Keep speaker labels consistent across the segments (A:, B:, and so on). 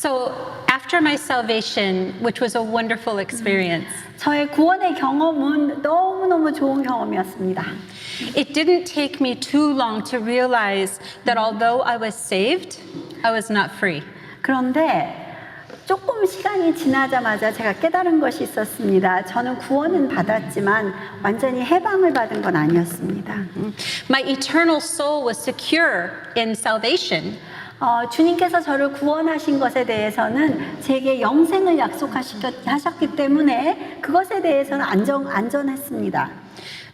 A: So after my salvation, which was a wonderful experience,
B: 저의 구원의 경험은 너무너무 좋은 경험이었습니다.
A: it didn't take me too long to realize that although I was saved, I was not free.
B: 그런데 조금 시간이 지나자마자 제가 깨달은 것이 있었습니다. 저는 구원은 받았지만 완전히 해방을 받은 건 아니었습니다.
A: My eternal soul was secure in salvation,
B: 주님께서 저를 구원하신 것에 대해서는 제게 영생을 약속하셨기 때문에 그것에 대해서는 안전했습니다.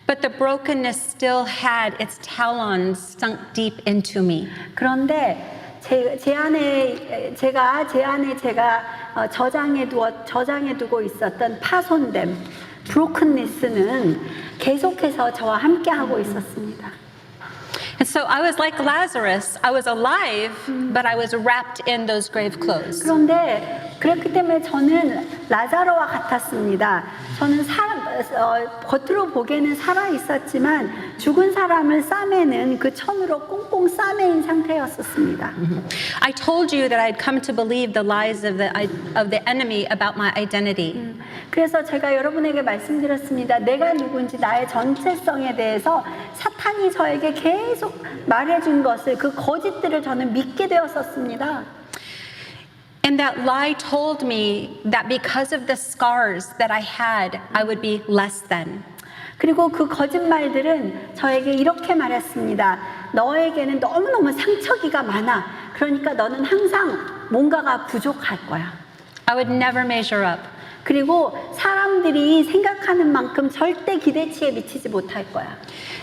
A: but the brokenness still had its talons sunk deep into me.
B: 그런데 제 안에 제가 저장해 두고 있었던 파손됨, 브로큰니스는 계속해서 저와 함께 하고 있었습니다.
A: And so I was like Lazarus. I was alive, but I was wrapped in those grave clothes.
B: 그런데 그렇기 때문에 저는 라자로와 같았습니다. 저는 겉으로 보기에는 살아 있었지만 죽은 사람을 싸매는 그 천으로 꽁꽁 싸매인 상태였었습니다.
A: I told you that I'd come to believe the lies of the enemy about my identity.
B: 그래서 제가 여러분에게 말씀드렸습니다. 내가 누군지 나의 정체성에 대해서 사탄이 저에게 계속 말해준 것을 그 거짓들을 저는 믿게 되었었습니다.
A: And that lie told me that because of the scars that I had, I would be less than.
B: 그리고 그 거짓말들은 저에게 이렇게 말했습니다. 너에게는 너무너무 상처기가 많아. 그러니까 너는 항상 뭔가가 부족할 거야.
A: I would never measure up.
B: 그리고 사람들이 생각하는 만큼 절대 기대치에 미치지 못할 거야.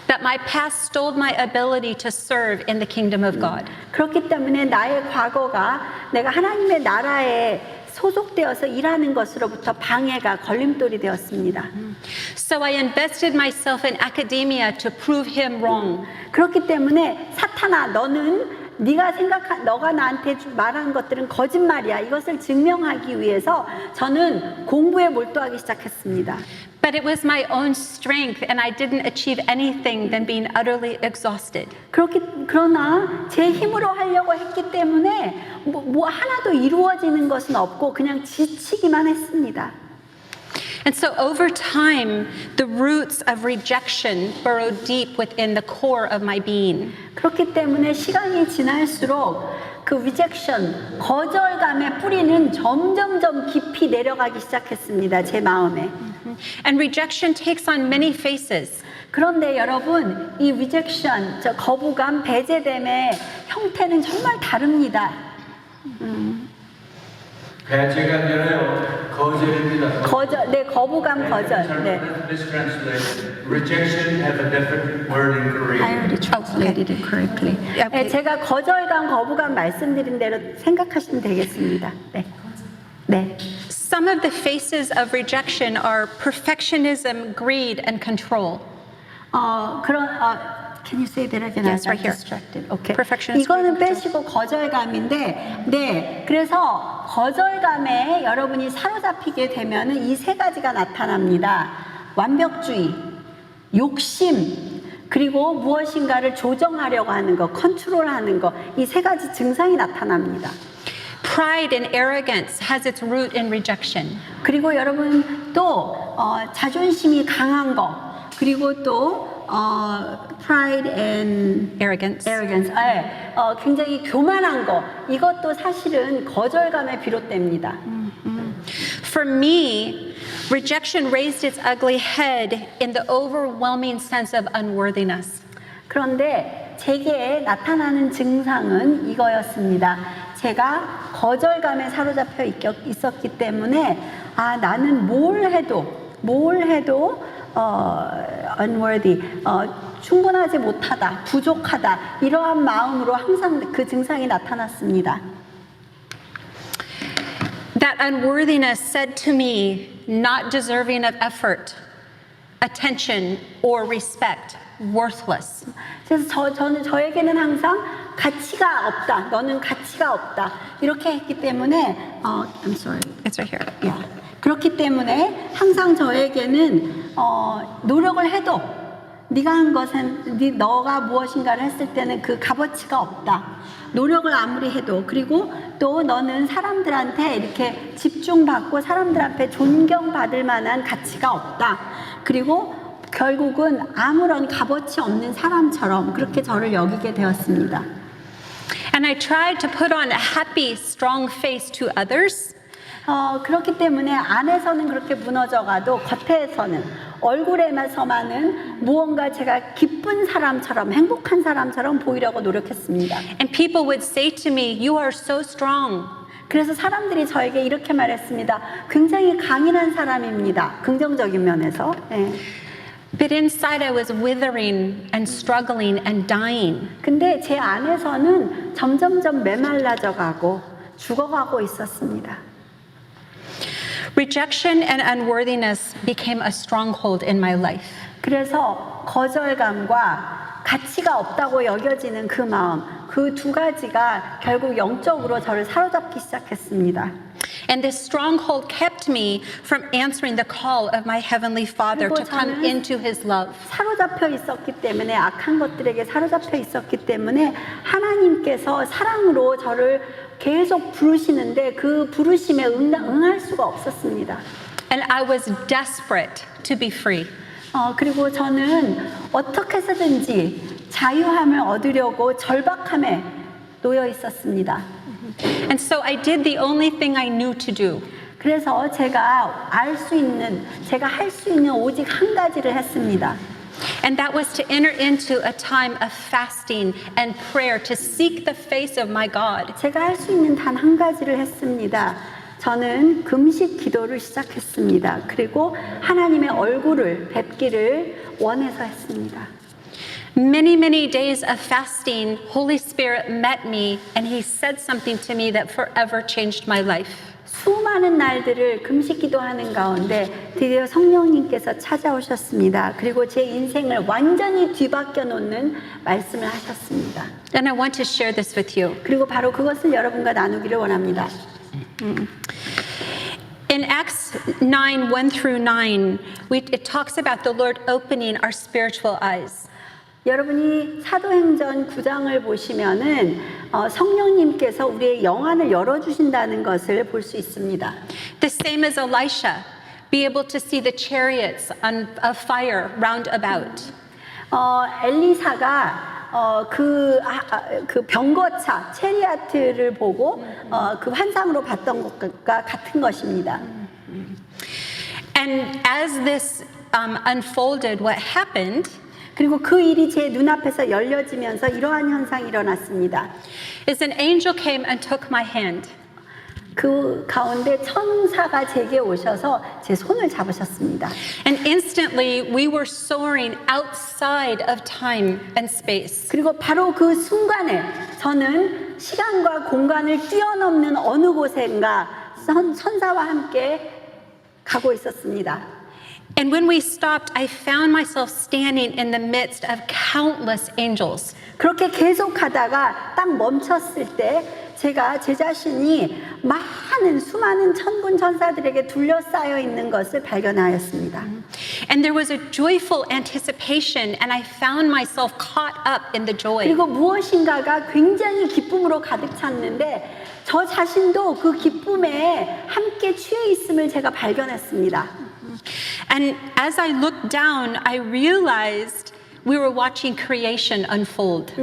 A: That my past stole my ability to serve in the kingdom of God.
B: 그렇기 때문에 나의 과거가 내가 하나님의 나라에 소속되어서 일하는 것으로부터 방해가 걸림돌이 되었습니다.
A: So I invested myself in academia to prove him wrong.
B: 그렇기 때문에 사탄아, 너가 나한테 말한 것들은 거짓말이야. 이것을 증명하기 위해서 저는 공부에 몰두하기 시작했습니다.
A: But it was my own strength, and I didn't achieve anything than being utterly exhausted.
B: 그러나 제 힘으로 하려고 했기 때문에 뭐 하나도 이루어지는 것은 없고 그냥 지치기만 했습니다.
A: And so over time, the roots of rejection burrowed deep within the core of my being.
B: 그렇기 때문에 시간이 지날수록 그 rejection, 거절감의 뿌리는 점점점 깊이 내려가기 시작했습니다. 제 마음에.
A: And rejection takes on many faces.
B: 그런데 여러분, 이 rejection, 거부감, 배제됨의 형태는 정말 다릅니다.
C: 배제가 아니라요, 거절입니다.
B: 거부감, 거절. 네.
C: Rejection have a different word in Korean.
B: I already translated it correctly.
A: Okay.
B: 네, 제가 거절감, 거부감 말씀드린 대로 생각하시면 되겠습니다. 네. 네.
A: Some of the faces of rejection are perfectionism, greed, and control.
B: Can you say that again?
A: Yes,
B: I
A: right here.
B: got distracted. Okay.
A: Perfectionist,
B: 이거는
A: greed,
B: 빼시고 거절감인데, 네. 그래서 거절감에 여러분이 사로잡히게 되면은 이 세 가지가 나타납니다. 완벽주의, 욕심, 그리고 무엇인가를 조정하려고 하는 거, 컨트롤하는 거, 이 세 가지 증상이 나타납니다.
A: Pride and arrogance has its root in rejection.
B: 그리고 여러분 또 자존심이 강한 거, 그리고 또 pride and
A: Arrogance.
B: 굉장히 교만한 거, 이것도 사실은 거절감에 비롯됩니다.
A: For me, rejection raised its ugly head in the overwhelming sense of unworthiness.
B: 그런데 제게 나타나는 증상은 이거였습니다. 제가 거절감에 사로잡혀 있었기 때문에 나는 뭘 해도 unworthy, 충분하지 못하다, 부족하다, 이러한 마음으로 항상 그 증상이 나타났습니다.
A: That unworthiness said to me, not deserving of effort, attention, or respect, worthless.
B: 그래서 저에게는 항상 가치가 없다, 너는 가치가 없다, 이렇게 했기 때문에 I'm sorry.
A: It's right here.
B: 그렇기 때문에 항상 저에게는 노력을 해도 네가 한 것은 너가 무엇인가를 했을 때는 그 값어치가 없다. 노력을 아무리 해도. 그리고 또 너는 사람들한테 이렇게 집중받고 사람들 앞에 존경받을 만한 가치가 없다. 그리고 결국은 아무런 값어치 없는 사람처럼 그렇게 저를 여기게 되었습니다.
A: And I tried to put on a happy, strong face to others.
B: 그렇기 때문에 안에서는 그렇게 무너져가도 겉에서는 얼굴에서만은 무언가 제가 기쁜 사람처럼 행복한 사람처럼 보이려고 노력했습니다.
A: And people would say to me, "You are so strong."
B: 그래서 사람들이 저에게 이렇게 말했습니다. 굉장히 강인한 사람입니다. 긍정적인 면에서. 예.
A: But inside I was withering and struggling and dying.
B: 근데 제 안에서는 점점점 메말라져 가고 죽어가고 있었습니다.
A: Rejection and unworthiness became a stronghold in my life.
B: 그래서 거절감과 가치가 없다고 여겨지는 그 마음, 그 두 가지가 결국 영적으로 저를 사로잡기 시작했습니다.
A: And this stronghold kept me from answering the call of my Heavenly Father to come into His love.
B: 사로잡혀 있었기 때문에 악한 것들에게 사로잡혀 있었기 때문에 하나님께서 사랑으로 저를 계속 부르시는데 그 부르심에 응할 수가 없었습니다.
A: And I was desperate to be free.
B: 그리고 저는 어떻게 해서든지 자유함을 얻으려고 절박함에 놓여 있었습니다.
A: And so I did the only thing I knew to do.
B: 그래서 제가 제가 할 수 있는 오직 한 가지를 했습니다.
A: And that was to enter into a time of fasting and prayer to seek the face of my God.
B: 제가 할 수 있는 단 한 가지를 했습니다. 저는 금식 기도를 시작했습니다. 그리고 하나님의 얼굴을 뵙기를 원해서 했습니다.
A: Many days of fasting, Holy Spirit met me and He said something to me that forever changed my life.
B: 수많은 날들을 금식 기도하는 가운데 드디어 성령님께서 찾아오셨습니다. 그리고 제 인생을 완전히 뒤바뀌어 놓는 말씀을 하셨습니다.
A: And I want to share this with you.
B: 그리고 바로 그것을 여러분과 나누기를 원합니다.
A: In Acts 9, 1 through 9, it talks about the Lord opening our spiritual eyes.
B: 여러분이 사도행전 9장을 보시면은 성령님께서 우리의 영안을 열어주신다는 것을 볼 수 있습니다.
A: The same as Elisha, be able to see the chariots of fire round about.
B: 엘리사가 그 병거차 체리아트를 보고 그 환상으로 봤던 것과 같은 것입니다.
A: And as this unfolded, what happened
B: 그리고 그 일이 제 눈앞에서 열려지면서 이러한 현상이 일어났습니다.
A: is an angel came and took my hand.
B: 그 가운데 천사가 제게 오셔서 제 손을 잡으셨습니다.
A: And instantly we were soaring outside of time and space.
B: 그리고 바로 그 순간에 저는 시간과 공간을 뛰어넘는 어느 곳인가 천사와 함께 가고 있었습니다.
A: And when we stopped, I found myself standing in the midst of countless angels.
B: 그렇게 계속 가다가 딱 멈췄을 때 제가 제 자신이 수많은 천군 천사들에게 둘러싸여 있는 것을 발견하였습니다.
A: And there was a joyful anticipation, and I found myself caught up in the joy.
B: 그리고 무엇인가가 굉장히 기쁨으로 가득 찼는데 저 자신도 그 기쁨에 함께 취해 있음을 제가 발견했습니다.
A: And as I looked down, I realized we were watching creation unfold.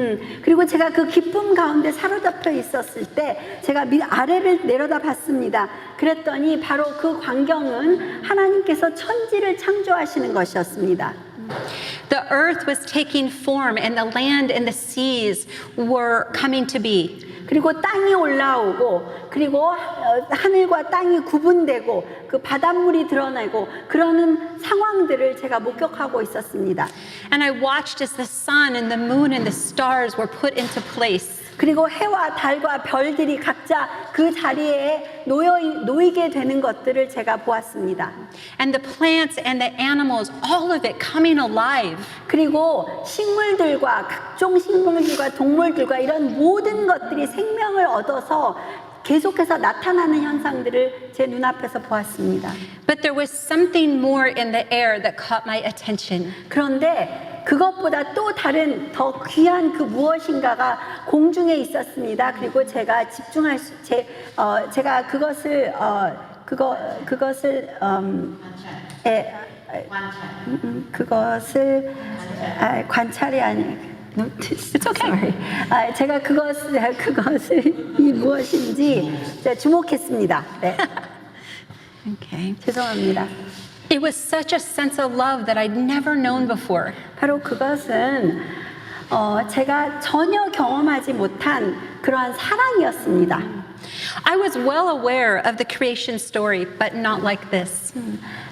B: 그리고 제가 그 기쁨 가운데 사로잡혀 있었을 때 제가 아래를 내려다 봤습니다. 그랬더니 바로 그 광경은 하나님께서 천지를 창조하시는 것이었습니다.
A: The earth was taking form, and the land and the seas were coming to be.
B: 그리고 땅이 올라오고 그리고 하늘과 땅이 구분되고 그 바닷물이 드러나고 그러는 상황들을 제가 목격하고 있었습니다.
A: And I watched as the sun and the moon and the stars were put into place.
B: 그리고 해와 달과 별들이 각자 그 자리에 놓이게 되는 것들을 제가 보았습니다.
A: And the plants and the animals, all of it coming alive.
B: 그리고 식물들과 각종 식물들과 동물들과 이런 모든 것들이 생명을 얻어서 계속해서 나타나는 현상들을 제 눈앞에서 보았습니다.
A: But there was something more in the air that caught my attention.
B: 그런데 그것보다 또 다른 더 귀한 그 무엇인가가 공중에 있었습니다. 그리고 제가 제가 그것을 관찰이 아니. It's okay. 제가 그것을 이 무엇인지 주목했습니다. 네.
A: Okay.
B: 죄송합니다.
A: It was such a sense of love that I'd never known before.
B: 바로 그것은 제가 전혀 경험하지 못한 그러한 사랑이었습니다.
A: I was well aware of the creation story, but not like this.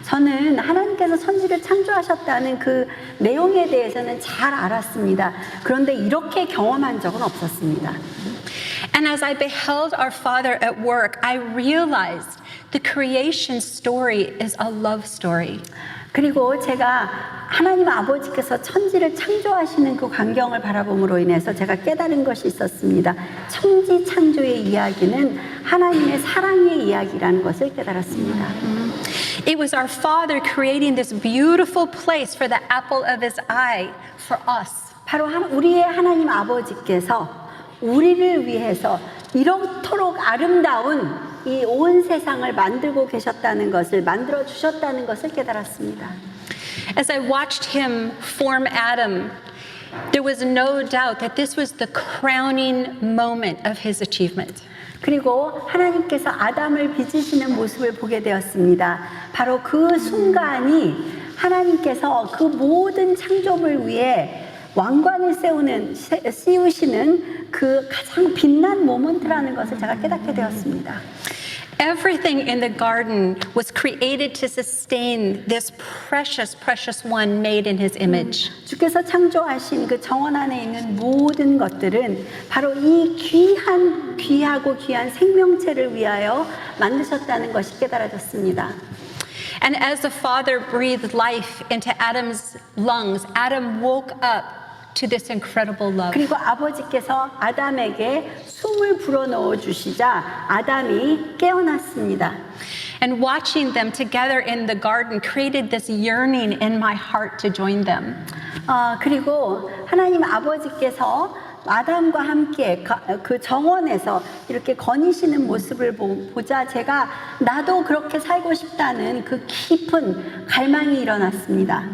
B: 저는 하나님께서 천지를 창조하셨다는 그 내용에 대해서는 잘 알았습니다. 그런데 이렇게 경험한 적은 없었습니다.
A: And as I beheld our Father at work, I realized the creation story is a love story.
B: 그리고 제가 하나님 아버지께서 천지를 창조하시는 그 광경을 바라봄으로 인해서 제가 깨달은 것이 있었습니다. 천지 창조의 이야기는 하나님의 사랑의 이야기라는 것을 깨달았습니다.
A: It was our Father creating this beautiful place for the apple of His eye for us.
B: 바로 우리의 하나님 아버지께서 우리를 위해서 이렇도록 아름다운 이 온 세상을 만들고 계셨다는 것을, 만들어 주셨다는 것을 깨달았습니다.
A: As I watched Him form Adam, there was no doubt that this was the crowning moment of His achievement.
B: 그리고 하나님께서 아담을 빚으시는 모습을 보게 되었습니다. 바로 그 순간이 하나님께서 그 모든 창조물 위에 왕관을 씌우시는 그 가장 빛난 모먼트라는 것을 제가 깨닫게 되었습니다.
A: Everything in the garden was created to sustain this precious, precious one made in His image.
B: 주께서 창조하신 그 정원 안에 있는 모든 것들은 바로 이 귀하고 귀한 생명체를 위하여 만드셨다는 것이 깨달아졌습니다.
A: And as the Father breathed life into Adam's lungs, Adam woke up to this incredible love.
B: 그리고 아버지께서 아담에게 숨을 불어넣어 주시자 아담이 깨어났습니다.
A: And watching them together in the garden created this yearning in my heart to join them.
B: 그리고 하나님 아버지께서 아담과 함께 그 정원에서 이렇게 거니시는 모습을 보자 제가 나도 그렇게 살고 싶다는 그 깊은 갈망이 일어났습니다.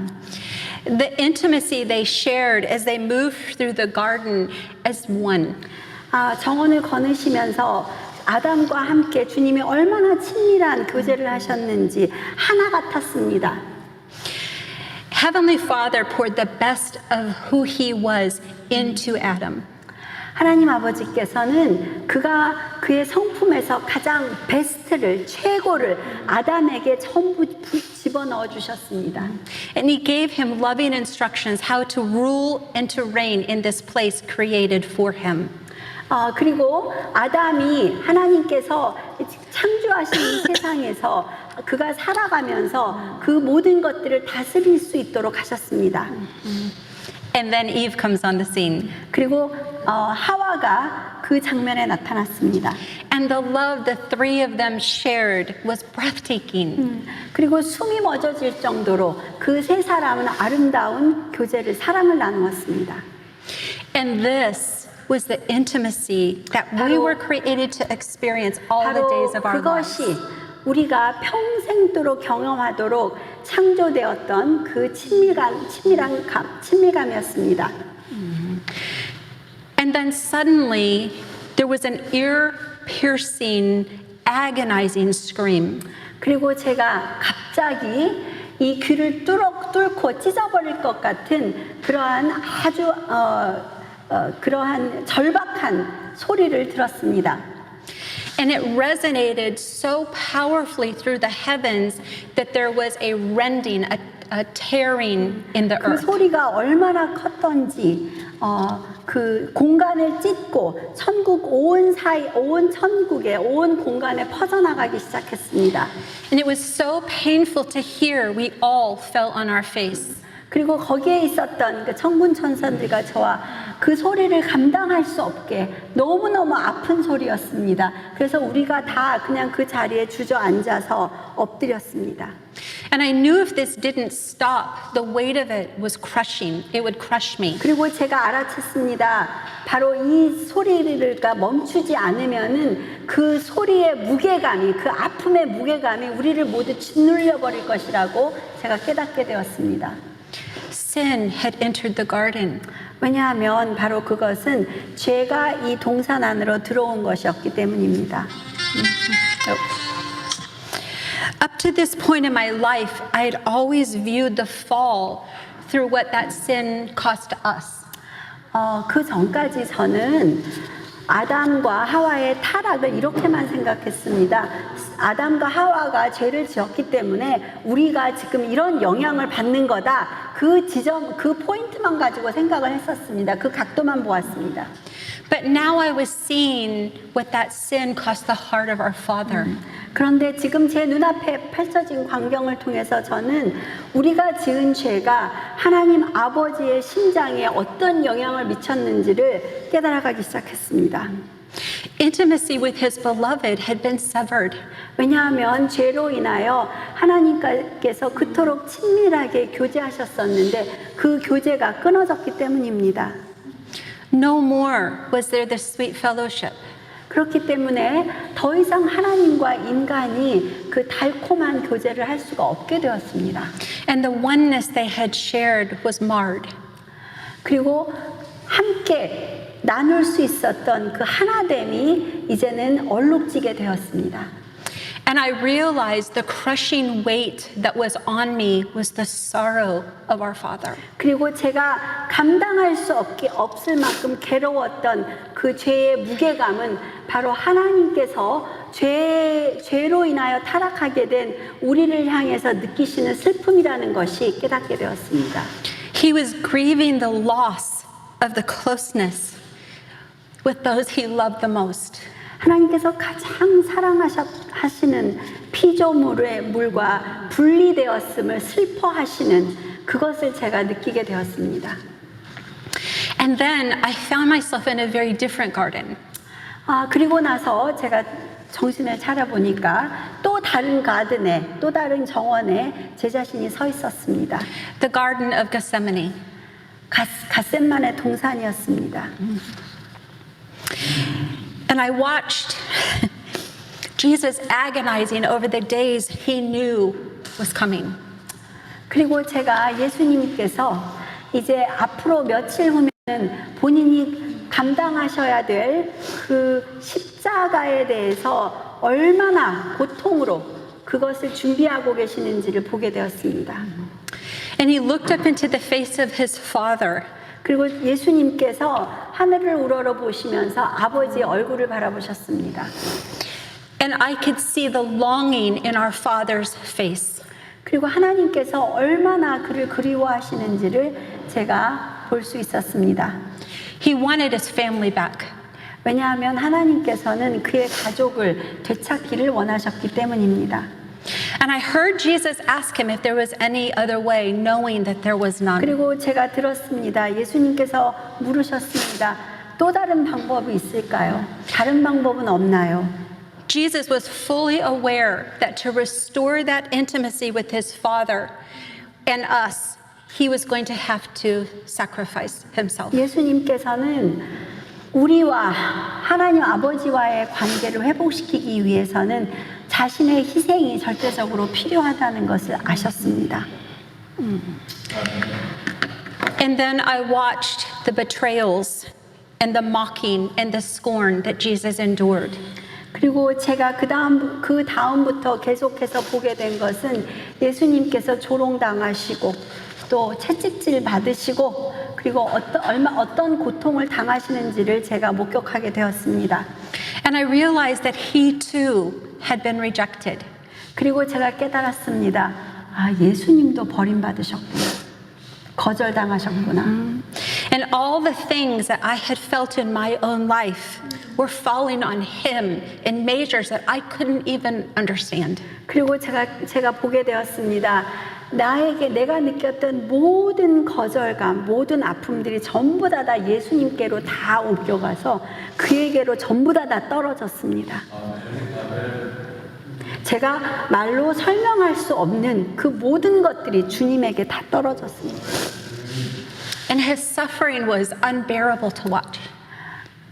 A: The intimacy they shared as they moved through the garden as one.
B: 정원을 거니시면서 아담과 함께 주님이 얼마나 친밀한 교제를 하셨는지 하나 같았습니다.
A: Heavenly Father poured the best of who He was into Adam.
B: 하나님 아버지께서는 그의 성품에서 가장 베스트를, 최고를 아담에게 전부 집어넣어 주셨습니다.
A: And He gave him loving instructions how to rule and to reign in this place created for him.
B: 그리고 아담이 하나님께서 창조하신 이 세상에서 그가 살아가면서 그 모든 것들을 다스릴 수 있도록 하셨습니다.
A: And then Eve comes on the scene.
B: 그리고 하와가 그 장면에 나타났습니다.
A: And the love the three of them shared was breathtaking.
B: 그리고 숨이 멎어질 정도로 그 세 사람은 아름다운 교제를, 사랑을 나누었습니다.
A: And this was the intimacy that we were created to experience all the
B: 바로
A: days of our lives.
B: 그것이 우리가 평생도록 경험하도록 창조되었던 그 친밀감이었습니다.
A: And then suddenly there was an ear-piercing, agonizing scream.
B: 그리고 제가 갑자기 이 귀를 뚫고 찢어버릴 것 같은 그러한 아주 그러한 절박한 소리를 들었습니다.
A: And it resonated so powerfully through the heavens that there was a rending, a tearing in the
B: 그
A: earth.
B: 소리가 얼마나 컸던지 그 공간을 찢고 온 천국에 온 공간에 퍼져나가기 시작했습니다.
A: And it was so painful to hear, we all fell on our face.
B: 그리고 거기에 있었던 그 천군 천사들과 저와 그 소리를 감당할 수 없게 너무너무 아픈 소리였습니다. 그래서 우리가 다 그냥 그 자리에 주저앉아서 엎드렸습니다.
A: And I knew if this didn't stop, the weight of it was crushing. It would crush me.
B: 그리고 제가 알아챘습니다. 바로 이 소리를 멈추지 않으면은 그 소리의 무게감이, 그 아픔의 무게감이 우리를 모두 짓눌려 버릴 것이라고 제가 깨닫게 되었습니다.
A: Sin had entered the garden.
B: 왜냐하면 바로 그것은 죄가 이 동산 안으로 들어온 것이었기 때문입니다.
A: Up to this point in my life, I had always viewed the fall through what that sin cost us.
B: 그 전까지 저는 아담과 하와의 타락을 이렇게만 생각했습니다. 아담과 하와가 죄를 지었기 때문에 우리가 지금 이런 영향을 받는 거다. 그 지점, 그 포인트만 가지고 생각을 했었습니다. 그 각도만 보았습니다.
A: But now I was seeing what that sin cost the heart of our Father.
B: 그런데 지금 제 눈앞에 펼쳐진 광경을 통해서 저는 우리가 지은 죄가 하나님 아버지의 심장에 어떤 영향을 미쳤는지를 깨달아가기 시작했습니다.
A: Intimacy with his beloved had been severed.
B: 왜냐하면 죄로 인하여 하나님께서 그토록 친밀하게 교제하셨었는데 그 교제가 끊어졌기 때문입니다.
A: No more was there the sweet fellowship.
B: 그렇기 때문에 더 이상 하나님과 인간이 그 달콤한 교제를 할 수가 없게 되었습니다.
A: And the oneness they had shared was marred.
B: 그리고 함께 나눌 수 있었던 그 하나됨이 이제는 얼룩지게 되었습니다.
A: And I realized the crushing weight that was on me was the sorrow of our Father.
B: 그리고 제가 감당할 수 없을 만큼 괴로웠던 그 죄의 무게감은 바로 하나님께서 죄로 인하여 타락하게 된 우리를 향해서 느끼시는 슬픔이라는 것이 깨닫게 되었습니다.
A: He was grieving the loss of the closeness with those he loved the most.
B: 하나님께서 가장 사랑하시는 피조물의 물과 분리되었음을 슬퍼하시는 그것을 제가 느끼게 되었습니다.
A: And then I found myself in a very different garden.
B: 그리고 나서 제가 정신을 차려보니까 또 다른 가든에, 또 다른 정원에 제 자신이 서 있었습니다.
A: The Garden of Gethsemane.
B: 갓셈만의 동산이었습니다.
A: And I watched Jesus agonizing over the days he knew was coming.
B: 그리고 제가 예수님께서 이제 앞으로 며칠 후면은 본인이 감당하셔야 될 그 십자가에 대해서 얼마나 고통으로 그것을 준비하고 계시는지를 보게 되었습니다.
A: And he looked up into the face of his Father.
B: 그리고 예수님께서 하늘을 우러러 보시면서 아버지의 얼굴을 바라보셨습니다.
A: And I could see the longing in our Father's face.
B: 그리고 하나님께서 얼마나 그를 그리워하시는지를 제가 볼 수 있었습니다.
A: He wanted his family back.
B: 왜냐하면 하나님께서는 그의 가족을 되찾기를 원하셨기 때문입니다.
A: And I heard Jesus ask him if there was any other way, knowing that there was none.
B: 그리고 제가 들었습니다. 예수님께서 물으셨습니다. 또 다른 방법이 있을까요? 다른 방법은 없나요?
A: Jesus was fully aware that to restore that intimacy with his Father and us, he was going to have to sacrifice himself.
B: 예수님께서는 우리와 하나님 아버지와의 관계를 회복시키기 위해서는 자신의 희생이 절대적으로 필요하다는 것을 아셨습니다.
A: And then I watched the betrayals and the mocking and the scorn that Jesus endured.
B: 그리고 제가 그 다음부터 계속해서 보게 된 것은 예수님께서 조롱당하시고 또 채찍질 받으시고 그리고 어떤 고통을 당하시는지를 제가 목격하게 되었습니다.
A: And I realized that he too had been rejected.
B: 그리고 제가 깨달았습니다. 예수님도 버림받으셨구나. 거절당하셨구나.
A: And all the things that I had felt in my own life were falling on him in measures that I couldn't even understand.
B: 그리고 제가 보게 되었습니다. 나에게 내가 느꼈던 모든 거절감, 모든 아픔들이 전부 다 예수님께로 다 옮겨가서 그에게로 전부 다 떨어졌습니다. 제가 말로 설명할 수 없는 그 모든 것들이 주님에게 다 떨어졌습니다.
A: And his suffering was unbearable to watch.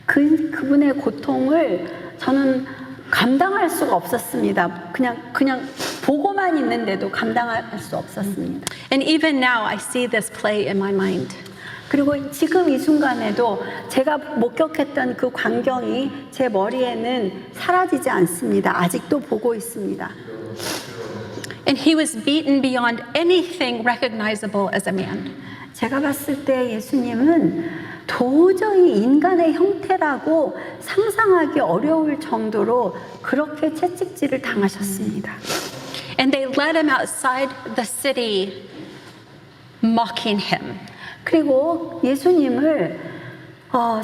B: 그분의 고통을 저는 감당할 수가 없었습니다. 그냥 보고만 있는데도 감당할 수 없었습니다.
A: And even now, I see this play in my mind.
B: 그리고 지금 이 순간에도 제가 목격했던 그 광경이 제 머리에는 사라지지 않습니다. 아직도 보고 있습니다.
A: And he was beaten beyond anything recognizable as a man.
B: 제가 봤을 때 예수님은 도저히 인간의 형태라고 상상하기 어려울 정도로 그렇게 채찍질을 당하셨습니다.
A: And they led him outside the city, mocking him.
B: 그리고 예수님을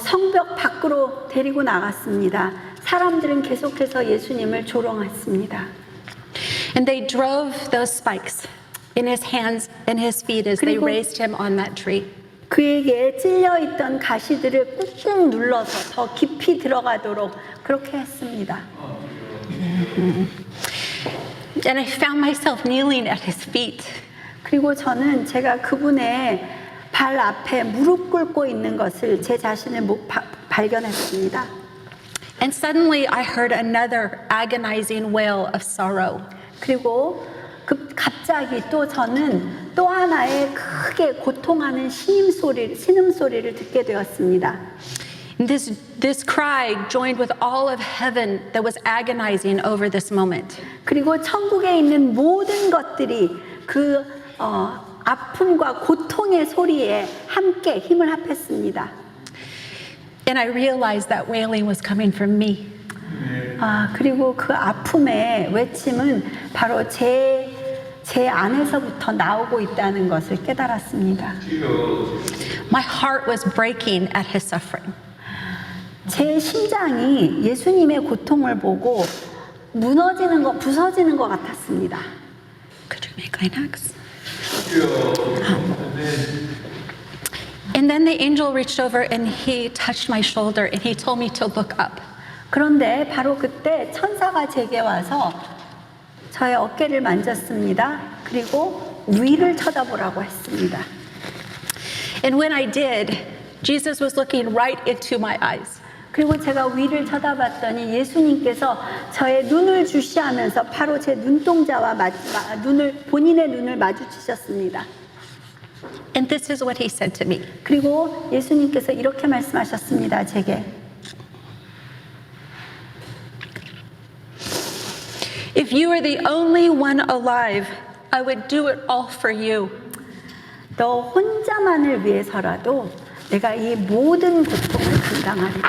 B: 성벽 밖으로 데리고 나갔습니다. 사람들은 계속해서 예수님을 조롱했습니다.
A: And they drove those spikes in his hands and his feet as they
B: 그리고
A: raised him on that tree.
B: 그에게 찔려있던 가시들을 꾹꾹 눌러서 더 깊이 들어가도록 그렇게 했습니다.
A: And I found myself kneeling at his feet.
B: 그리고 저는 제가 그분의 발 앞에 무릎 꿇고 있는 것을 제 자신을 발견했습니다.
A: And suddenly I heard another agonizing wail of sorrow.
B: 그리고 갑자기 또 저는 또 하나의 크게 고통하는 신음소리를 듣게 되었습니다.
A: And this cry joined with all of heaven that was agonizing over this moment.
B: 그리고 천국에 있는 모든 것들이 그 아픔과 고통의 소리에 함께 힘을 합했습니다.
A: And I realized that wailing was coming from me.
B: 그리고 그 아픔의 외침은 바로 제 안에서부터 나오고 있다는 것을 깨달았습니다.
A: My heart was breaking at his suffering.
B: 제 심장이 예수님의 고통을 보고 부서지는 것 같았습니다.
A: Could you make Kleenex? And then the angel reached over and he touched my shoulder and he told me to look up.
B: 그런데 바로 그때 천사가 제게 와서 저의 어깨를 만졌습니다. 그리고 위를 쳐다보라고 했습니다.
A: And when I did, Jesus was looking right into my eyes.
B: 그리고 제가 위를 쳐다봤더니 예수님께서 저의 눈을 주시하면서 바로 제 눈동자와 본인의 눈을 마주치셨습니다.
A: And this is what he said to me.
B: 그리고 예수님께서 이렇게 말씀하셨습니다. 제게.
A: If you were the only one alive, I would do it all for you.
B: 너 혼자만을 위해서라도 내가 이 모든 고통을 감당하리라.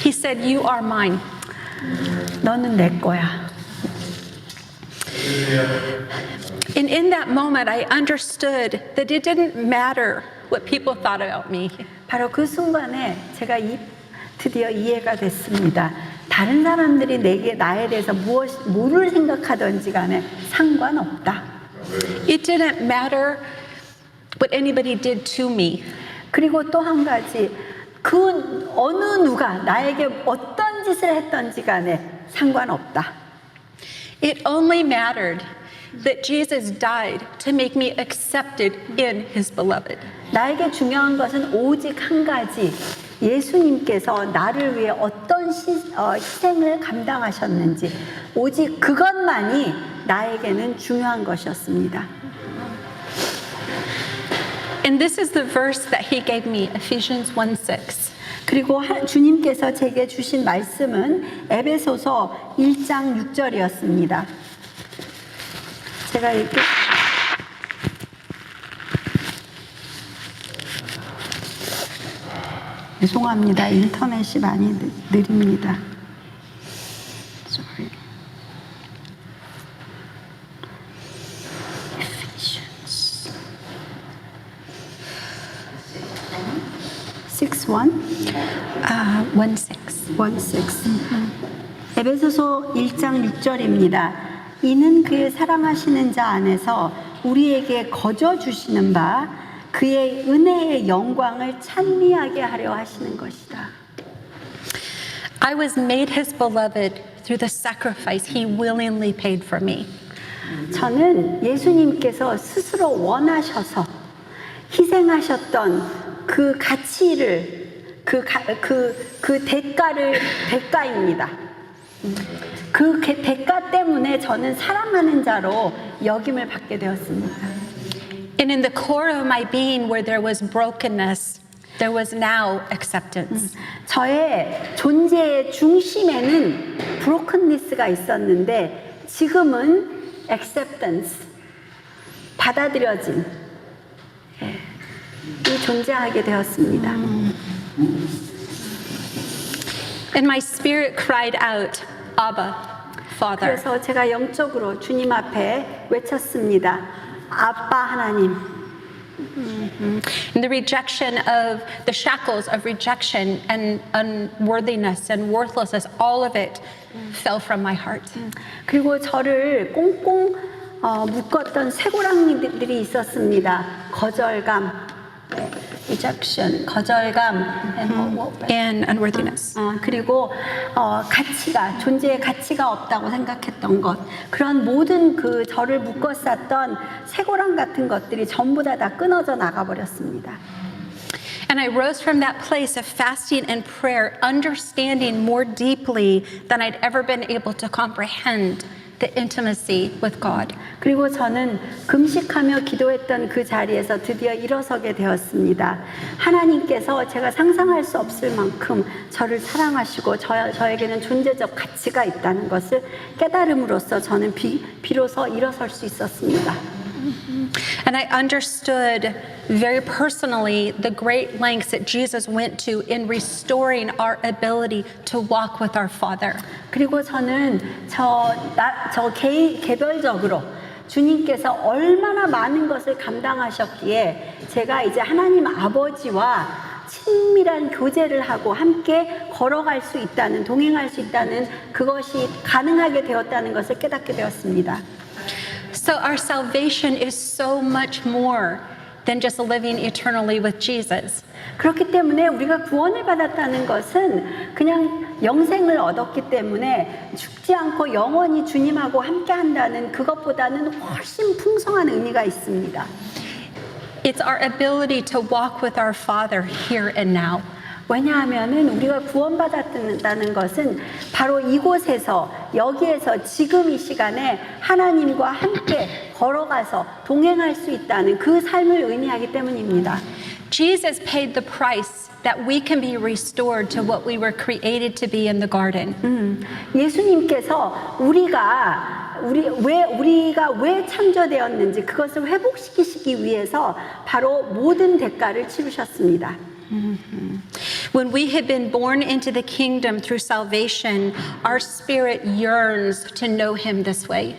A: He said, you are mine.
B: 너는 내 거야.
A: And in that moment, I understood that it didn't matter what people thought about me.
B: 바로 그 순간에 제가 드디어 이해가 됐습니다. 다른 사람들이 나에 대해서 뭐를 생각하든지 간에 상관없다.
A: It didn't matter what anybody did to me.
B: 그리고 또 한 가지, 그 어느 누가 나에게 어떤 짓을 했든지 간에 상관없다.
A: It only mattered that Jesus died to make me accepted in his beloved.
B: 나에게 중요한 것은 오직 한 가지, 예수님께서 나를 위해 어떤 희생을 감당하셨는지 오직 그것만이 나에게는 중요한 것이었습니다.
A: And this is the verse that he gave me, Ephesians 1:6.
B: 그리고 주님께서 제게 주신 말씀은 에베소서 1장 6절이었습니다. 제가 이렇게 죄송합니다. 인터넷이 많이 느립니다. Sorry. Ephesians 6:1.
A: 1:6.
B: 1:6. 에베소서 1장 6절입니다. 이는 그의 사랑하시는 자 안에서 우리에게 거저 주시는 바 그의 은혜의 영광을 찬미하게 하려 하시는 것이다.
A: I was made his beloved through the sacrifice he willingly paid for me.
B: 저는 예수님께서 스스로 원하셔서 희생하셨던 그 가치를 그 대가입니다. 그 대가 때문에 저는 사랑하는 자로 역임을 받게 되었습니다.
A: And in the core of my being where there was brokenness, there was now acceptance.
B: 저의 존재의 중심에는 브로큰니스가 있었는데 지금은 acceptance, 받아들여진 이 존재하게 되었습니다.
A: And my spirit cried out, Abba, Father.
B: 그래서 제가 영적으로 주님 앞에 외쳤습니다. 아빠 하나님.
A: And the rejection of the shackles of rejection and unworthiness and worthlessness, all of it fell from my heart.
B: 그리고 저를 꽁꽁 묶었던 쇠고랑이들이 있었습니다. 거절감, rejection, 거절감,
A: And unworthiness.
B: 그리고 존재의 가치가 없다고 생각했던 것, 그런 모든 그 저를 묶었었던 쇠고랑 같은 것들이 전부 다 끊어져 나가버렸습니다.
A: And I rose from that place of fasting and prayer, understanding more deeply than I'd ever been able to comprehend the intimacy with God.
B: 그리고 저는 금식하며 기도했던 그 자리에서 드디어 일어서게 되었습니다. 하나님께서 제가 상상할 수 없을 만큼 저를 사랑하시고 저에게는 존재적 가치가 있다는 것을 깨달음으로써 저는 비로소 일어설 수 있었습니다.
A: And I understood very personally the great lengths that Jesus went to in restoring our ability to walk with our Father.
B: 그리고 저는 개별적으로 주님께서 얼마나 많은 것을 감당하셨기에 제가 이제 하나님 아버지와 친밀한 교제를 하고 함께 걸어갈 수 있다는, 동행할 수 있다는 그것이 가능하게 되었다는 것을 깨닫게 되었습니다.
A: So our salvation is so much more than just living eternally with Jesus.
B: 그렇기 때문에 우리가 구원을 받았다는 것은 그냥 영생을 얻었기 때문에 죽지 않고 영원히 주님하고 함께 한다는 그것보다는 훨씬 풍성한 의미가 있습니다.
A: It's our ability to walk with our Father here and now.
B: 왜냐하면은 우리가 구원받았다는 것은 바로 이곳에서, 여기에서, 지금 이 시간에 하나님과 함께 걸어가서 동행할 수 있다는 그 삶을 의미하기 때문입니다.
A: Jesus paid the price that we can be restored to what we were created to be in the garden.
B: 예수님께서 우리가 왜 창조되었는지 그것을 회복시키시기 위해서 바로 모든 대가를 치르셨습니다.
A: When we have been born into the kingdom through salvation, our spirit yearns to know Him this way.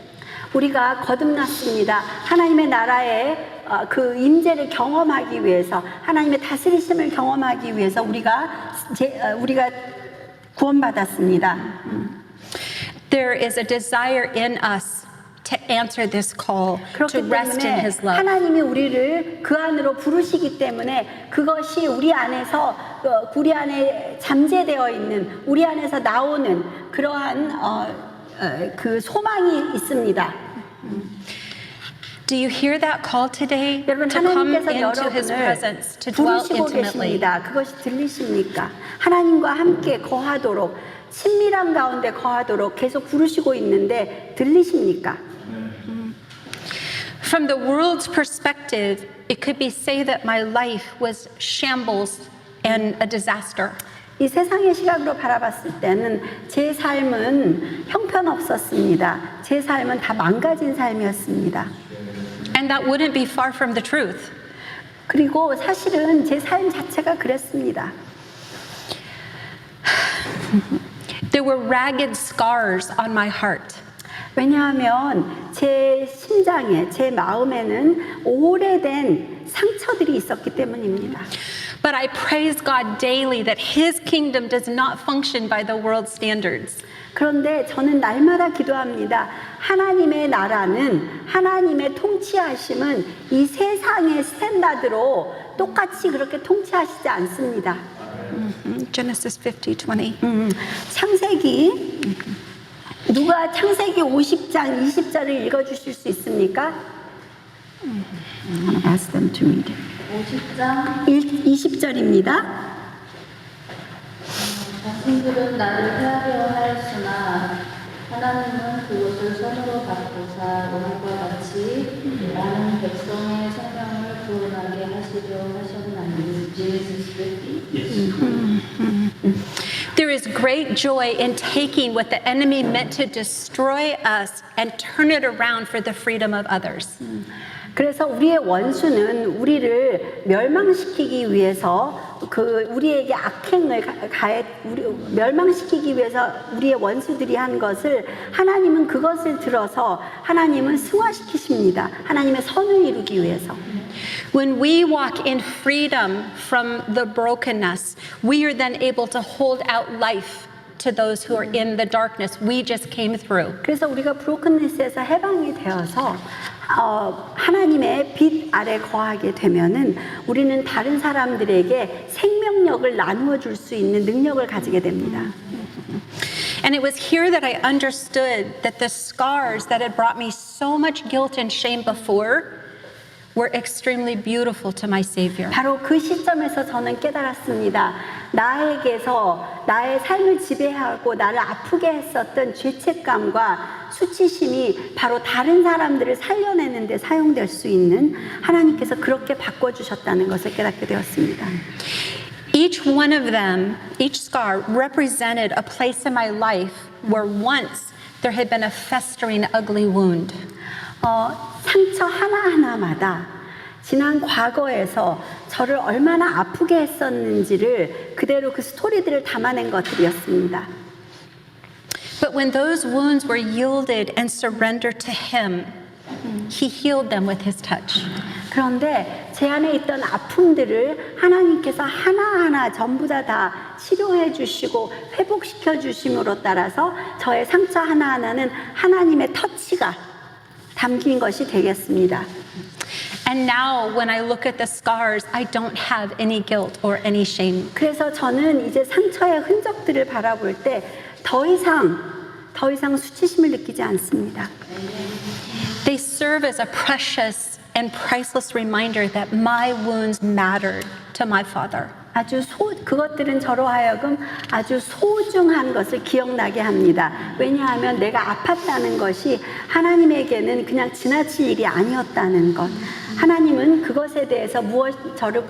B: 우리가 거듭났습니다. 하나님의 나라의 그 임재를 경험하기 위해서, 하나님의 다스리심을 경험하기 위해서 우리가 구원받았습니다.
A: There is a desire in us to answer this call, to
B: 그렇기
A: rest in
B: 때문에
A: His love.
B: 하나님이 우리를 그 안으로 부르시기 때문에 그것이 우리 안에 잠재되어 있는, 우리 안에서 나오는 그러한 그 소망이 있습니다.
A: Do you hear that call today
B: 여러분,
A: to come
B: 하나님께서
A: into His presence, to dwell
B: 부르시고
A: intimately?
B: 계십니다. 그것이 들리십니까? 하나님과 함께 거하도록, 친밀한 가운데 거하도록 계속 부르시고 있는데 들리십니까?
A: From the world's perspective, it could be say that my life was shambles and a disaster.
B: 이 세상의 시각으로 바라봤을 때는 제 삶은 형편없었습니다. 제 삶은 다 망가진 삶이었습니다.
A: And that wouldn't be far from the truth.
B: 그리고 사실은 제 삶 자체가 그랬습니다.
A: There were ragged scars on my heart.
B: 왜냐하면 제 심장에, 제 마음에는 오래된 상처들이 있었기 때문입니다.
A: But I praise God daily that his kingdom does not function by the world's standards.
B: 그런데 저는 날마다 기도합니다. 하나님의 나라는, 하나님의 통치하심은 이 세상의 스탠다드로 똑같이 그렇게 통치하시지 않습니다.
A: Genesis 50:20.
B: 창세기, 누가 창세기 50장 20절을 읽어주실 수 있습니까? Ask them to read.
D: 50장
B: 20절입니다.
D: 자신들은 나를 헤아려 하였으나 하나님은 그것을 선으로 바꾸사 오늘과 같이 많은 백성의 생명을 구원하게 하시려 하셨나니. Genesis 50.
A: There is great joy in taking what the enemy meant to destroy us and turn it around for the freedom of others.
B: 그래서 우리의 원수는 우리를 멸망시키기 위해서 우리에게 악행을 멸망시키기 위해서 우리의 원수들이 한 것을 하나님은 그것을 들어서 하나님은 승화시키십니다. 하나님의 선을 이루기 위해서.
A: When we walk in freedom from the brokenness, we are then able to hold out life to those who are in the darkness we just came through.
B: 그래서 우리가 브로큰니스에서 해방이 되어서 하나님의 빛 아래 거하게 되면은 우리는 다른 사람들에게 생명력을 나누어 줄 수 있는 능력을 가지게 됩니다.
A: And it was here that I understood that the scars that had brought me so much guilt and shame before were extremely beautiful to my Savior.
B: 바로 그 시점에서 저는 깨달았습니다. 나에게서 나의 삶을 지배하고 나를 아프게 했었던 죄책감과 수치심이 바로 다른 사람들을 살려내는 데 사용될 수 있는 하나님께서 그렇게 바꿔주셨다는 것을 깨닫게 되었습니다.
A: Each one of them, each scar represented a place in my life where once there had been a festering ugly wound.
B: 상처 하나하나마다 지난 과거에서 저를 얼마나 아프게 했었는지를 그대로 그 스토리들을 담아낸 것들이었습니다.
A: But when those wounds were yielded and surrendered to Him, He healed them with His touch.
B: 그런데 제 안에 있던 아픔들을 하나님께서 하나하나 전부 다 치료해 주시고 회복시켜 주심으로 따라서 저의 상처 하나하나는 하나님의 터치가 담긴 것이 되겠습니다.
A: And now when I look at the scars, I don't have any guilt or any shame.
B: 그래서 저는 이제 상처의 흔적들을 바라볼 때 더 이상 수치심을 느끼지 않습니다.
A: They serve as a precious and priceless reminder that my wounds mattered to my Father.
B: 그것들은 저로 하여금 아주 소중한 것을 기억나게 합니다. 왜냐하면 내가 아팠다는 것이 하나님에게는 그냥 지나칠 일이 아니었다는 것. 하나님은 그것에 대해서 저를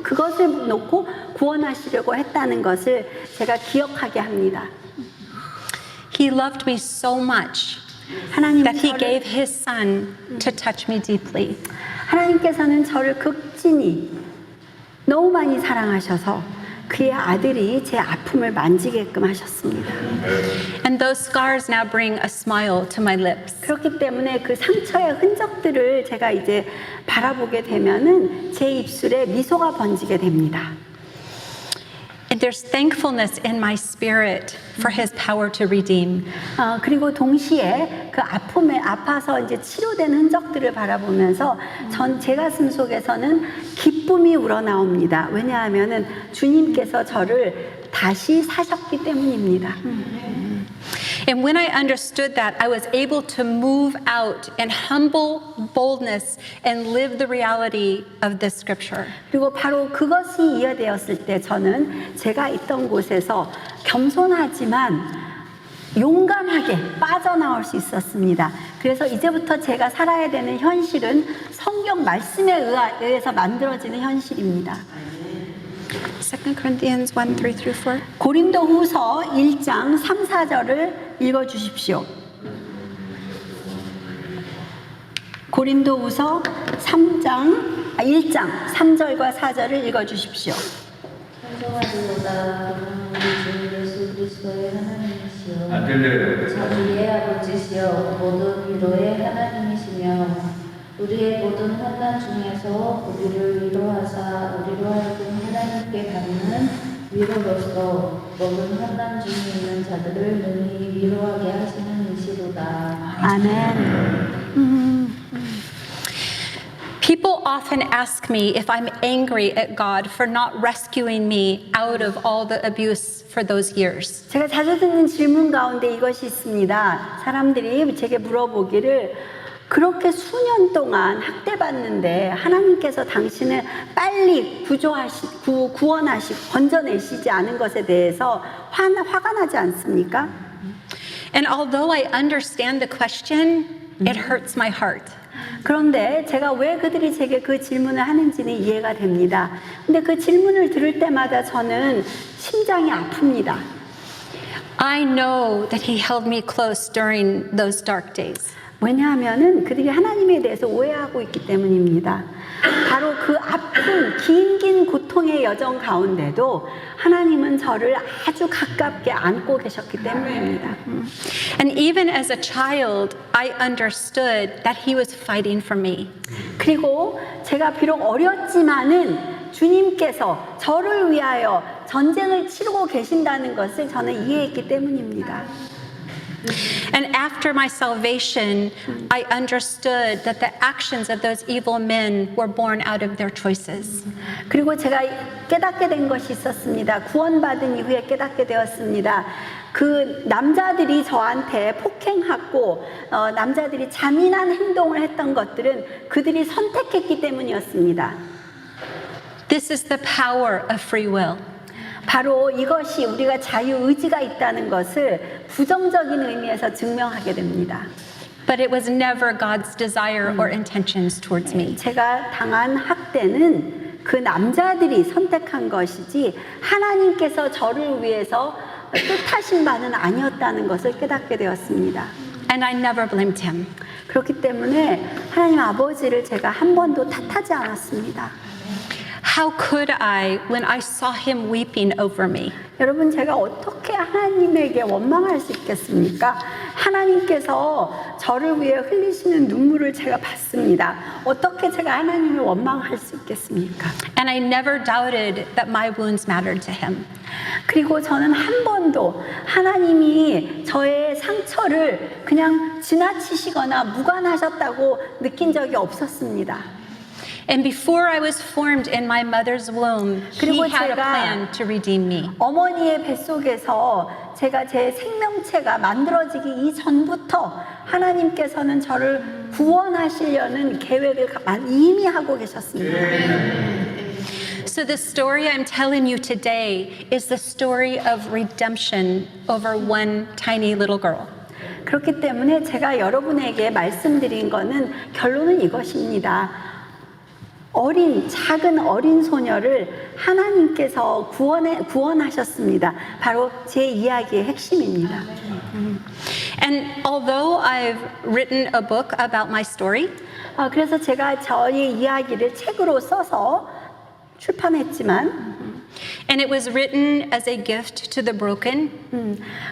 B: 그것을 놓고 구원하시려고 했다는 것을 제가 기억하게 합니다.
A: He loved me so much that He gave His Son to touch me deeply.
B: 하나님께서는 저를 극진히 너무 많이 사랑하셔서 그의 아들이 제 아픔을 만지게끔 하셨습니다.
A: And those scars now bring a smile to my lips.
B: 그렇기 때문에 그 상처의 흔적들을 제가 이제 바라보게 되면은 제 입술에 미소가 번지게 됩니다.
A: And there's thankfulness in my spirit for His power to redeem.
B: 그리고 동시에 그 아파서 이제 치료된 흔적들을 바라보면서 제 가슴 속에서는 기쁨이 우러나옵니다. 왜냐하면은 주님께서 저를 다시 사셨기 때문입니다.
A: And when I understood that, I was able to move out in humble boldness and live the reality of this scripture.
B: 그리고 바로 그것이 이해되었을 때 저는 제가 있던 곳에서 겸손하지만 용감하게 빠져나올 수 있었습니다. 그래서 이제부터 제가 살아야 되는 현실은 성경 말씀에 의해서 만들어지는 현실입니다.
A: 2 Corinthians 1:3-4.
B: 고린도후서 1장 3, 4절을 읽어주십시오. 고린도후서 1장 3절과 4절을 읽어주십시오.
D: 찬송하리로다. 그는 우리 주 예수 그리스도의 하나님이시여
C: 안 들려요.
D: 자비의 아버지시여 모든 위로의 하나님이시며 우리의 모든 환난 중에서 우리를 위로하사 우리로 하여금 하나님께 받는 위로로서 모든 환난 중에 있는 자들을 능히 위로하게 하시는 이시로다.
B: 아멘.
A: People often ask me if I'm angry at God for not rescuing me out of all the abuse for those years.
B: 제가 자주 듣는 질문 가운데 이것이 있습니다. 사람들이 제게 물어보기를 그렇게 수년 동안 학대받는데 하나님께서 당신을 빨리 구원하시고 건져내시지 않은 것에 대해서 화가 나지 않습니까?
A: And although I understand the question, it hurts my heart.
B: 그런데 제가 왜 그들이 제게 그 질문을 하는지는 이해가 됩니다. 근데 그 질문을 들을 때마다 저는 심장이 아픕니다.
A: I know that He held me close during those dark days.
B: 왜냐하면은 그들이 하나님에 대해서 오해하고 있기 때문입니다. 바로 그 아픈 긴 고통의 여정 가운데도 하나님은 저를 아주 가깝게 안고 계셨기 때문입니다.
A: And even as a child, I understood that He was fighting for me.
B: 그리고 제가 비록 어렸지만은 주님께서 저를 위하여 전쟁을 치르고 계신다는 것을 저는 이해했기 때문입니다.
A: And after my salvation, I understood that the actions of those evil men were born out of their choices.
B: 그리고 제가 깨닫게 된 것이 있었습니다. 구원받은 이후에 깨닫게 되었습니다. 그 남자들이 저한테 폭행하고 남자들이 잔인한 행동을 했던 것들은 그들이 선택했기 때문이었습니다.
A: This is the power of free will.
B: 바로 이것이 우리가 자유의지가 있다는 것을 부정적인 의미에서 증명하게 됩니다.
A: But it was never God's desire or intentions towards me.
B: 제가 당한 학대는 그 남자들이 선택한 것이지 하나님께서 저를 위해서 뜻하신 바는 아니었다는 것을 깨닫게 되었습니다.
A: And I never blamed Him.
B: 그렇기 때문에 하나님 아버지를 제가 한 번도 탓하지 않았습니다.
A: How could I when I saw Him weeping over me?
B: 여러분, 제가 어떻게 하나님에게 원망할 수 있겠습니까? 하나님께서 저를 위해 흘리시는 눈물을 제가 봤습니다. 어떻게 제가 하나님을 원망할 수 있겠습니까?
A: And I never doubted that my wounds mattered to Him.
B: 그리고 저는 한 번도 하나님이 저의 상처를 그냥 지나치시거나 무관하셨다고 느낀 적이 없었습니다.
A: And before I was formed in my mother's womb, He
B: 그리고
A: had a
B: 제가
A: plan to redeem me.
B: 어머니의 뱃속에서 제가 제 생명체가 만들어지기 이전부터 하나님께서는 저를 구원하시려는 계획을 이미 하고 계셨습니다.
A: So the story I'm telling you today is the story of redemption over one tiny little girl.
B: 그렇기 때문에 제가 여러분에게 말씀드린 거는 결론은 이것입니다. 작은 어린 소녀를 하나님께서 구원하셨습니다. 바로 제 이야기의 핵심입니다.
A: And although I've written a book about my story,
B: 그래서 제가 저의 이야기를 책으로 써서 출판했지만,
A: and it was written as a gift to the broken,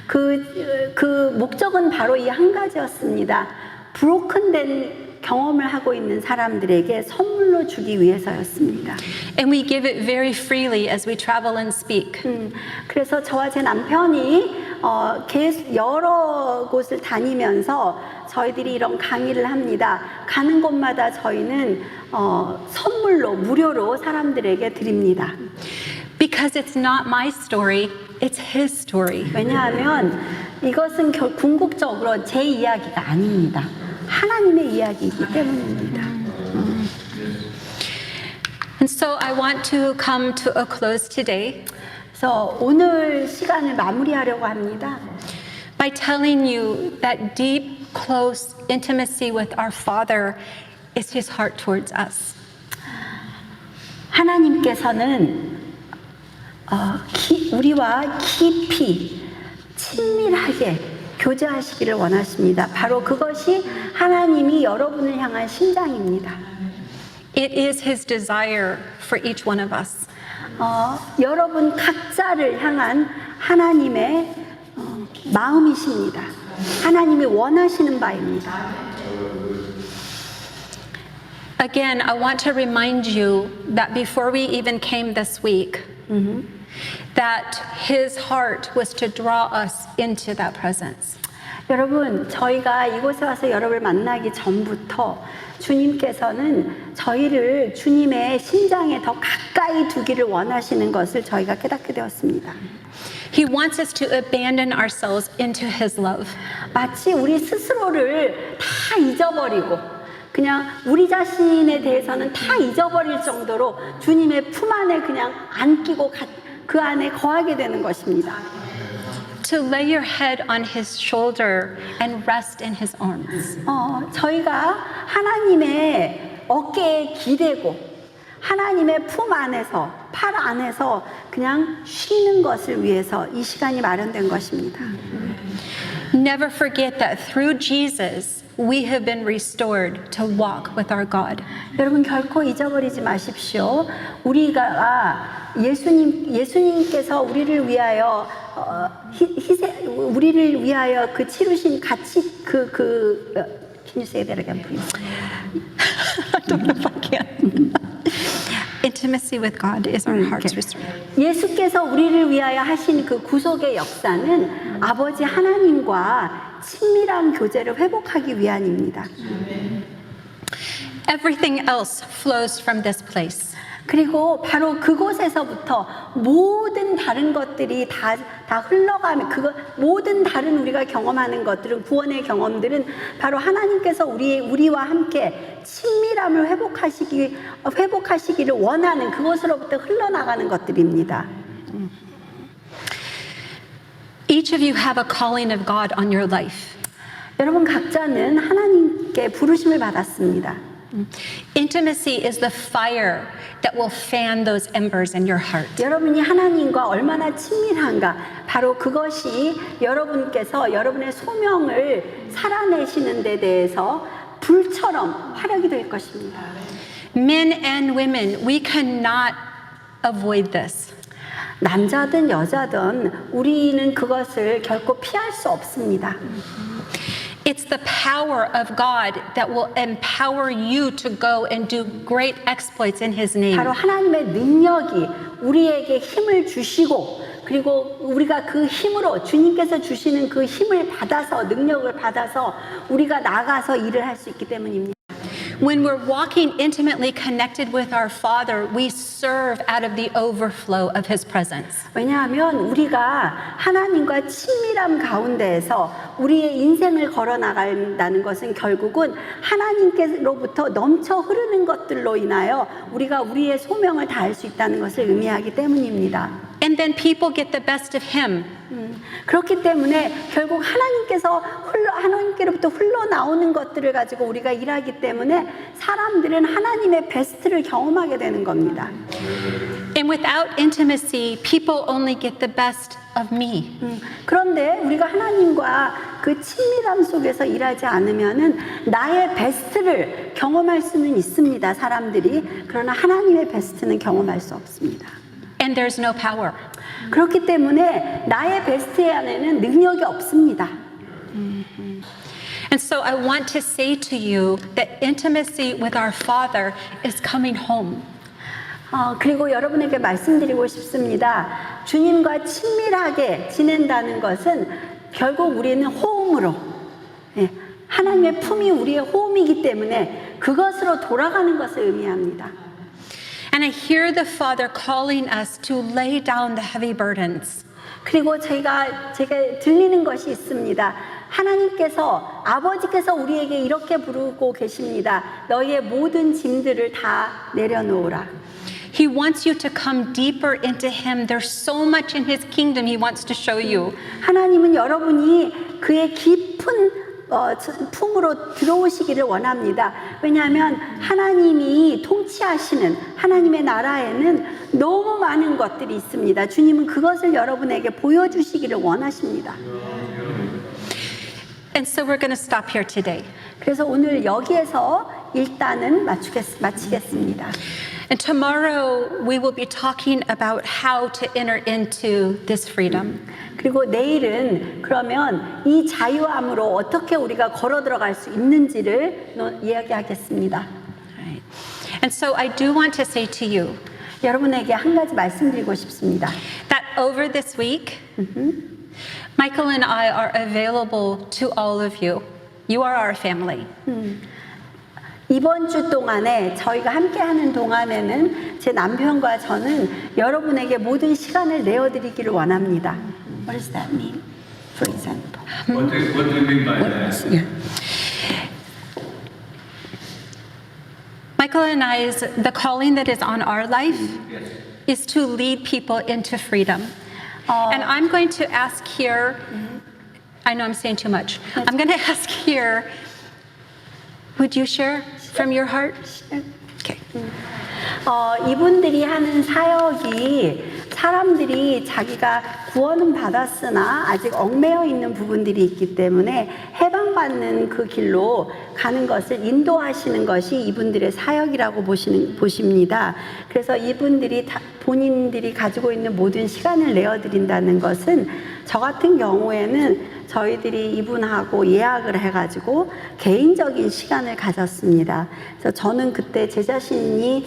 B: 그 목적은 바로 이 한 가지였습니다. 브로큰된 경험을 하고 있는 사람들에게 선물로 주기 위해서였습니다.
A: and we give it very freely as we travel and speak.
B: 그래서 저와 제 남편이 계속 여러 곳을 다니면서 저희들이 이런 강의를 합니다. 가는 곳마다 저희는 선물로 무료로 사람들에게 드립니다.
A: Because it's not my story, it's His story.
B: 왜냐하면 이것은 궁극적으로 제 이야기가 아닙니다. 하나님의 이야기이기 때문입니다.
A: And so I want to come to a close today
B: 그래서 오늘 시간을 마무리하려고 합니다.
A: by telling you that deep, close intimacy with our Father is His heart towards us.
B: 하나님께서는 우리와 깊이 친밀하게 교제하시기를 원하십니다. 바로 그것이 하나님이 여러분을 향한 심장입니다.
A: It is His desire for each one of us.
B: 여러분 각자를 향한 하나님의 마음이십니다. 하나님이 원하시는 바입니다.
A: Again, I want to remind you that before we even came this week, that his heart was to draw us into that presence.
B: 여러분, 저희가 이곳에 와서 여러분을 만나기 전부터 주님께서는 저희를 주님의 심장에 더 가까이 두기를 원하시는 것을 저희가 깨닫게 되었습니다.
A: He wants us to abandon ourselves into his love.
B: 마치 우리 스스로를 다 잊어버리고 그냥 우리 자신에 대해서는 다 잊어버릴 정도로 주님의 품 안에 그냥 안기고 그 안에 거하게 되는 것입니다.
A: To lay your head on his shoulder and rest in his arms.
B: 저희가 하나님의 어깨에 기대고 하나님의 품 안에서 팔 안에서 그냥 쉬는 것을 위해서 이 시간이 마련된 것입니다.
A: Never forget that through Jesus, we have been restored to walk with our God.
B: 여러분 결코 잊어버리지 마십시오. 예수님께서 우리를 위하여 우리를 위하여 그 치르신 가치 Can you say that again, please?
A: I don't know if I can. Intimacy with God is our heart's restored.
B: 예수께서 우리를 위하여 하신 그 구속의 역사는 아버지 하나님과 친밀한 교제를 회복하기 위함입니다.
A: Everything else flows from this place.
B: 그리고 바로 그곳에서부터 모든 다른 것들이 다 흘러가면 모든 다른 우리가 경험하는 것들은 구원의 경험들은 바로 하나님께서 우리와 함께 친밀함을 회복하시기를 원하는 그곳으로부터 흘러나가는 것들입니다.
A: Each of you have a calling of God on your life.
B: 여러분 각자는 하나님께 부르심을 받았습니다.
A: Intimacy is the fire that will fan those embers in your heart.
B: 여러분이 하나님과 얼마나 친밀한가 바로 그것이 여러분께서 여러분의 소명을 살아내시는 데 대해서 불처럼 화력이 될 것입니다.
A: Men and women, we cannot avoid this.
B: 남자든 여자든 우리는 그것을 결코 피할 수 없습니다.
A: It's the power of God that will empower you to go and do great exploits in His name.
B: 바로 하나님의 능력이 우리에게 힘을 주시고 그리고 우리가 그 힘으로 주님께서 주시는 그 힘을 받아서 능력을 받아서 우리가 나가서 일을 할 수 있기 때문입니다.
A: When we're walking intimately connected with our Father, we serve out of the overflow of His presence.
B: 왜냐하면 우리가 하나님과 친밀함 가운데에서 우리의 인생을 걸어 나간다는 것은 결국은 하나님께로부터 넘쳐 흐르는 것들로 인하여 우리가 우리의 소명을 다할 수 있다는 것을 의미하기 때문입니다.
A: And then people get the best of Him.
B: 그렇기 때문에 결국 하나님께로부터 흘러나오는 것들을 가지고 우리가 일하기 때문에 사람들은 하나님의 베스트를 경험하게 되는 겁니다.
A: And without intimacy, people only get the best of me.
B: 그런데 우리가 하나님과 그 친밀함 속에서 일하지 않으면은 나의 베스트를 경험할 수는 있습니다, 사람들이. 그러나 하나님의 베스트는 경험할 수 없습니다.
A: And there's no power.
B: 그렇기 때문에 나의 베스트 안에는 능력이 없습니다.
A: And so I want to say to you that intimacy with our Father is coming home.
B: 그리고 여러분에게 말씀드리고 싶습니다. 주님과 친밀하게 지낸다는 것은 결국 우리는 호흡으로 하나님의 품이 우리의 호흡이기 때문에 그것으로 돌아가는 것을 의미합니다.
A: And I hear the Father calling us to lay down the heavy burdens.
B: 그리고 제가 들리는 것이 있습니다. 하나님께서 아버지께서 우리에게 이렇게 부르고 계십니다. 너희의 모든 짐들을 다 내려놓으라.
A: He wants you to come deeper into Him. There's so much in His kingdom He wants to show you.
B: 하나님은 여러분이 그의 깊은 품으로 들어오시기를 원합니다. 왜냐하면 하나님이 통치하시는 하나님의 나라에는 너무 많은 것들이 있습니다. 주님은 그것을 여러분에게 보여주시기를 원하십니다.
A: And so we're going to stop here today.
B: 그래서 오늘 여기에서 일단은 마치겠습니다.
A: And tomorrow we will be talking about how to enter into this freedom.
B: 그리고 내일은 그러면 이 자유함으로 어떻게 우리가 걸어 들어갈 수 있는지를 이야기하겠습니다.
A: Right. And so I do want to say to you
B: 여러분에게 한 가지 말씀드리고 싶습니다.
A: that over this week, Michael and I are available to all of you. You are our family.
B: 이번 주 동안에 저희가 함께하는 동안에는 제 남편과 저는 여러분에게 모든 시간을 내어드리기를 원합니다. What does that mean? For example.
C: What do you mean by that?
B: Yeah.
A: Michael and I's, the calling that is on our life
C: Yes.
A: is to lead people into freedom. And I'm going to ask here, I know I'm saying too much. I'm going to ask here, would you share from your heart? Okay.
B: 이분들이 하는 사역이 사람들이 자기가 구원은 받았으나 아직 얽매여 있는 부분들이 있기 때문에 해방받는 그 길로 가는 것을 인도하시는 것이 이분들의 사역이라고 보십니다. 그래서 이분들이 본인들이 가지고 있는 모든 시간을 내어드린다는 것은 저 같은 경우에는 저희들이 이분하고 예약을 해가지고 개인적인 시간을 가졌습니다. 그래서 저는 그때 제 자신이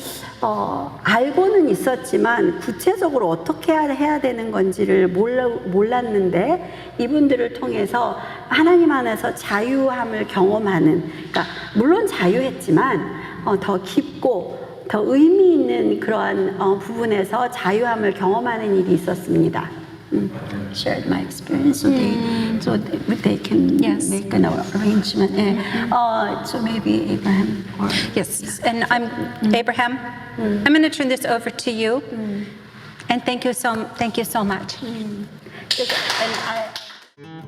B: 알고는 있었지만 구체적으로 어떻게 해야 되는 건지를 몰랐는데 이분들을 통해서 하나님 안에서 자유함을 경험하는, 그러니까 물론 자유했지만 더 깊고 더 의미 있는 그러한 부분에서 자유함을 경험하는 일이 있었습니다. Shared my experience, so they can
A: Yes.
B: make an arrangement. So maybe Abraham. Or
A: Yes. And Abraham, I'm going to turn this over to you. And thank you so much.
B: and I.